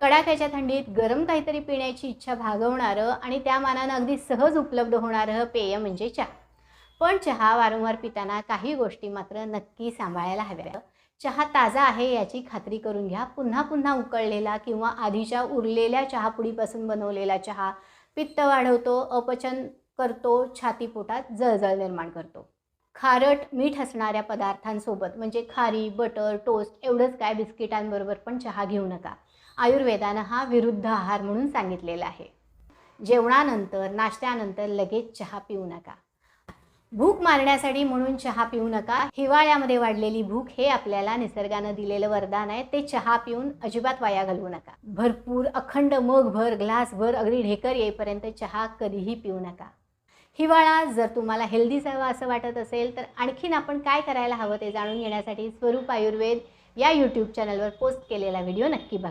कडाक्याच्या थंडीत गरम काहीतरी पिण्याची इच्छा भागवणारं आणि त्या मानानं अगदी सहज उपलब्ध होणारं पेय म्हणजे चहा. पण चहा वारंवार पिताना काही गोष्टी मात्र नक्की सांभाळायला हव्या. चहा ताजा आहे याची खात्री करून घ्या. पुन्हा पुन्हा उकळलेला किंवा आधीच्या उरलेल्या चहापुडीपासून बनवलेला चहा पित्त वाढवतो, अपचन करतो, छातीपोटात जळजळ निर्माण करतो. खारट, मीठ असणाऱ्या पदार्थांसोबत म्हणजे खारी, बटर, टोस्ट एवढंच काय बिस्किटांबरोबर पण चहा घेऊ नका. आयुर्वेदानं हा विरुद्ध आहार म्हणून सांगितलेला आहे. जेवणानंतर, नाश्त्यानंतर लगेच चहा पिऊ नका. भूक मारण्यासाठी म्हणून चहा पिऊ नका. हिवाळ्यामध्ये वाढलेली भूक हे आपल्याला निसर्गानं दिलेलं वरदान आहे. ते चहा पिऊन अजिबात वाया घालवू नका. भरपूर अखंड मगभर, ग्लासभर, अगदी ढेकर येईपर्यंत चहा कधीही पिऊ नका. हिवाळा जर तुम्हाला हेल्दी हवा असं वाटत असेल तर आणखीन आपण काय करायला हवं ते जाणून घेण्यासाठी स्वरूप आयुर्वेद या यूट्यूब चॅनलवर पोस्ट केलेला व्हिडिओ नक्की बघा.